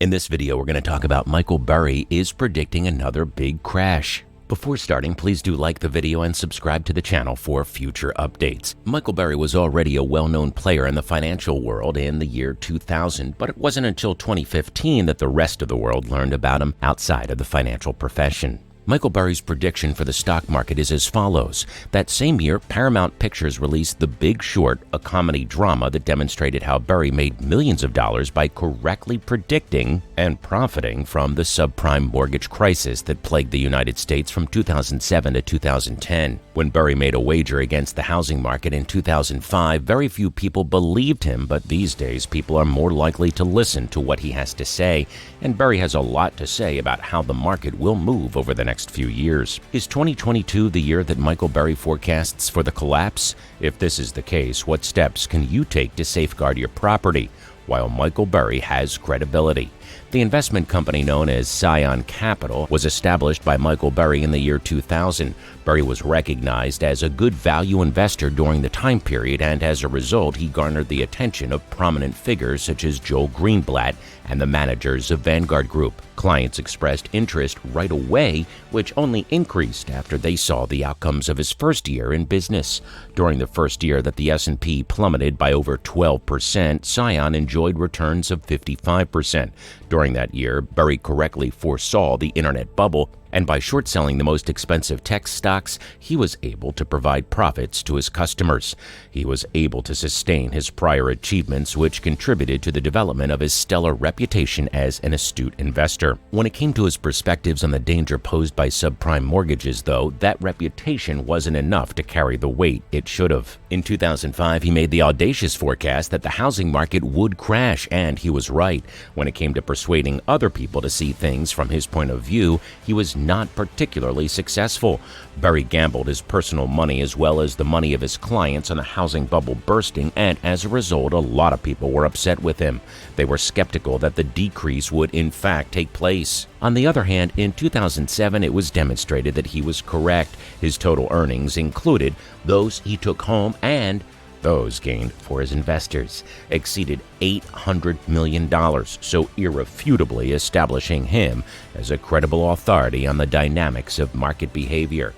In this video, we're going to talk about Michael Burry is predicting another big crash. Before starting, please do like the video and subscribe to the channel for future updates. Michael Burry was already a well-known player in the financial world in the year 2000, but it wasn't until 2015 that the rest of the world learned about him outside of the financial profession. Michael Burry's prediction for the stock market is as follows. That same year, Paramount Pictures released The Big Short, a comedy drama that demonstrated how Burry made millions of dollars by correctly predicting and profiting from the subprime mortgage crisis that plagued the United States from 2007 to 2010. When Burry made a wager against the housing market in 2005, very few people believed him, but these days people are more likely to listen to what he has to say, and Burry has a lot to say about how the market will move over the next few years. Is 2022 the year that Michael Burry forecasts for the collapse? If this is the case, what steps can you take to safeguard your property while Michael Burry has credibility? The investment company known as Scion Capital was established by Michael Burry in the year 2000. Burry was recognized as a good value investor during the time period, and as a result, he garnered the attention of prominent figures such as Joel Greenblatt and the managers of Vanguard Group. Clients expressed interest right away, which only increased after they saw the outcomes of his first year in business. During the first year that the S&P plummeted by over 12%, Scion enjoyed returns of 55%. During that year, Burry correctly foresaw the internet bubble, and by short-selling the most expensive tech stocks, he was able to provide profits to his customers. He was able to sustain his prior achievements, which contributed to the development of his stellar reputation as an astute investor. When it came to his perspectives on the danger posed by subprime mortgages, though, that reputation wasn't enough to carry the weight it should have. In 2005, he made the audacious forecast that the housing market would crash, and he was right. When it came to persuading other people to see things from his point of view, he was not particularly successful. Burry gambled his personal money as well as the money of his clients on the housing bubble bursting, and as a result, a lot of people were upset with him. They were skeptical that the decrease would in fact take place. On the other hand, in 2007, it was demonstrated that he was correct. His total earnings included those he took home and those gained for his investors, exceeded $800 million, so irrefutably establishing him as a credible authority on the dynamics of market behavior.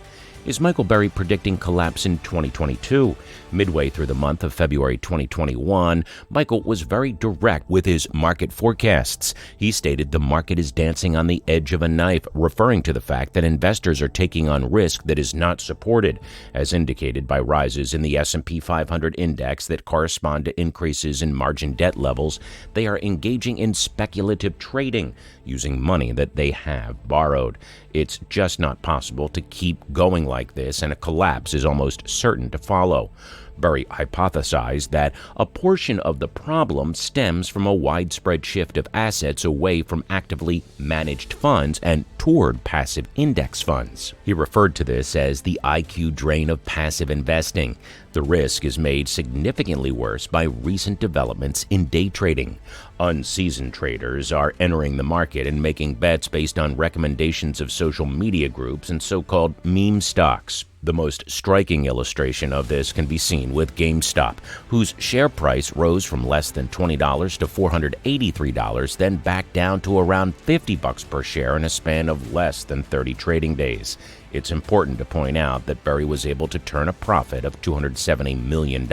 Is Michael Burry predicting collapse in 2022? Midway through the month of February 2021, Michael was very direct with his market forecasts. He stated the market is dancing on the edge of a knife, referring to the fact that investors are taking on risk that is not supported, as indicated by rises in the S&P 500 index that correspond to increases in margin debt levels. They are engaging in speculative trading, using money that they have borrowed. It's just not possible to keep going like this, and a collapse is almost certain to follow. Burry hypothesized that a portion of the problem stems from a widespread shift of assets away from actively managed funds and toward passive index funds. He referred to this as the IQ drain of passive investing. The risk is made significantly worse by recent developments in day trading. Unseasoned traders are entering the market and making bets based on recommendations of social media groups and so-called meme stocks. The most striking illustration of this can be seen with GameStop, whose share price rose from less than $20 to $483, then back down to around $50 per share in a span of less than 30 trading days. It's important to point out that Burry was able to turn a profit of $270 million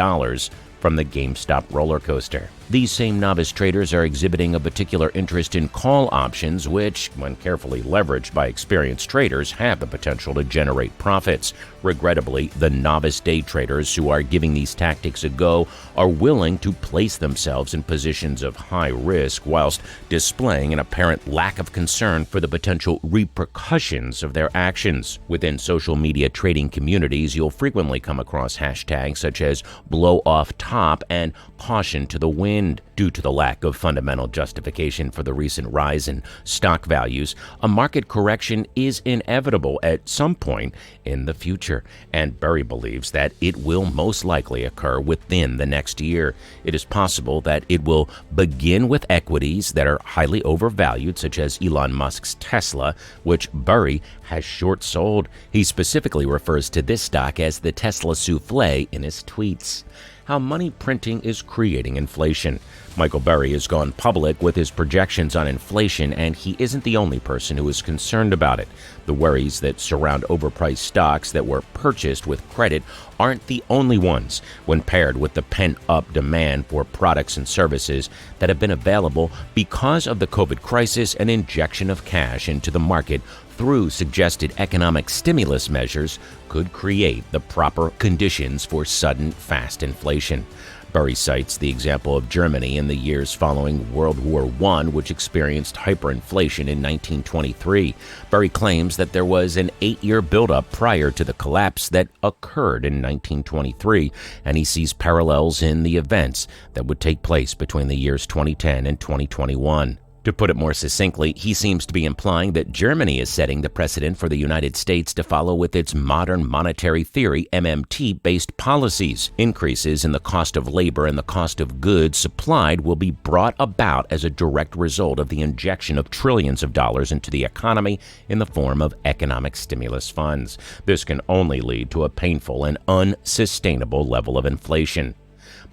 from the GameStop roller coaster. These same novice traders are exhibiting a particular interest in call options, which, when carefully leveraged by experienced traders, have the potential to generate profits. Regrettably, the novice day traders who are giving these tactics a go are willing to place themselves in positions of high risk whilst displaying an apparent lack of concern for the potential repercussions of their actions. Within social media trading communities, you'll frequently come across hashtags such as blow off top and caution to the wind. Due to the lack of fundamental justification for the recent rise in stock values, a market correction is inevitable at some point in the future, and Burry believes that it will most likely occur within the next year. It is possible that it will begin with equities that are highly overvalued, such as Elon Musk's Tesla, which Burry has short sold. He specifically refers to this stock as the Tesla souffle in his tweets. How money printing is creating inflation. Michael Burry has gone public with his projections on inflation, and he isn't the only person who is concerned about it. The worries that surround overpriced stocks that were purchased with credit aren't the only ones when paired with the pent-up demand for products and services that have been available because of the COVID crisis and injection of cash into the market through suggested economic stimulus measures could create the proper conditions for sudden, fast inflation. Burry cites the example of Germany in the years following World War I, which experienced hyperinflation in 1923. Burry claims that there was an 8-year buildup prior to the collapse that occurred in 1923, and he sees parallels in the events that would take place between the years 2010 and 2021. To put it more succinctly, he seems to be implying that Germany is setting the precedent for the United States to follow with its modern monetary theory, MMT-based policies. Increases in the cost of labor and the cost of goods supplied will be brought about as a direct result of the injection of trillions of dollars into the economy in the form of economic stimulus funds. This can only lead to a painful and unsustainable level of inflation.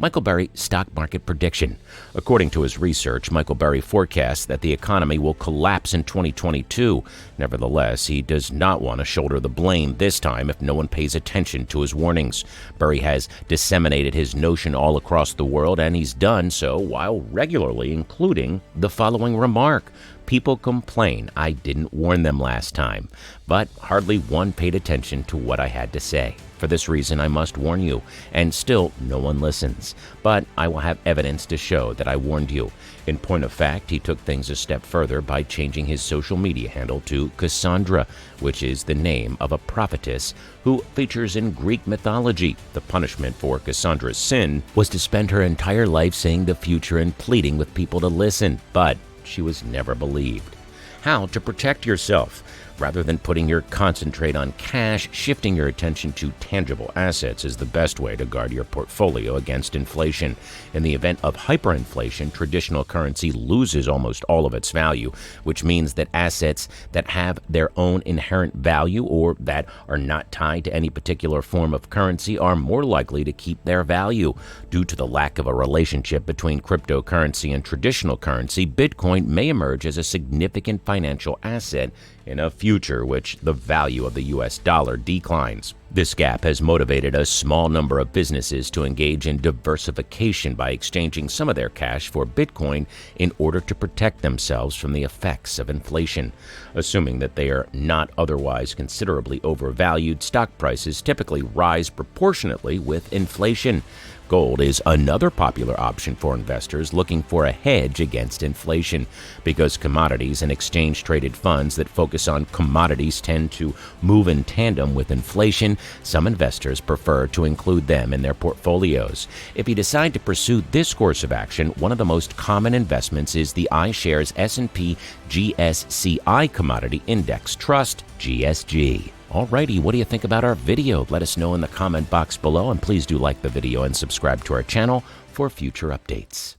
Michael Burry stock market prediction. According to his research, Michael Burry forecasts that the economy will collapse in 2022. Nevertheless, he does not want to shoulder the blame this time if no one pays attention to his warnings. Burry has disseminated his notion all across the world, and he's done so while regularly including the following remark: "People complain I didn't warn them last time, but hardly one paid attention to what I had to say. For this reason, I must warn you, and still no one listens. But I will have evidence to show that I warned you." In point of fact, he took things a step further by changing his social media handle to Cassandra, which is the name of a prophetess who features in Greek mythology. The punishment for Cassandra's sin was to spend her entire life saying the future and pleading with people to listen, but she was never believed. How to protect yourself. Rather than putting your concentrate on cash, shifting your attention to tangible assets is the best way to guard your portfolio against inflation. In the event of hyperinflation, traditional currency loses almost all of its value, which means that assets that have their own inherent value or that are not tied to any particular form of currency are more likely to keep their value. Due to the lack of a relationship between cryptocurrency and traditional currency, Bitcoin may emerge as a significant financial asset in a future which the value of the U.S. dollar declines. This gap has motivated a small number of businesses to engage in diversification by exchanging some of their cash for Bitcoin in order to protect themselves from the effects of inflation. Assuming that they are not otherwise considerably overvalued, stock prices typically rise proportionately with inflation. Gold is another popular option for investors looking for a hedge against inflation. Because commodities and exchange-traded funds that focus on commodities tend to move in tandem with inflation, some investors prefer to include them in their portfolios. If you decide to pursue this course of action, one of the most common investments is the iShares S&P GSCI Commodity Index Trust, GSG. Alrighty, what do you think about our video? Let us know in the comment box below, and please do like the video and subscribe to our channel for future updates.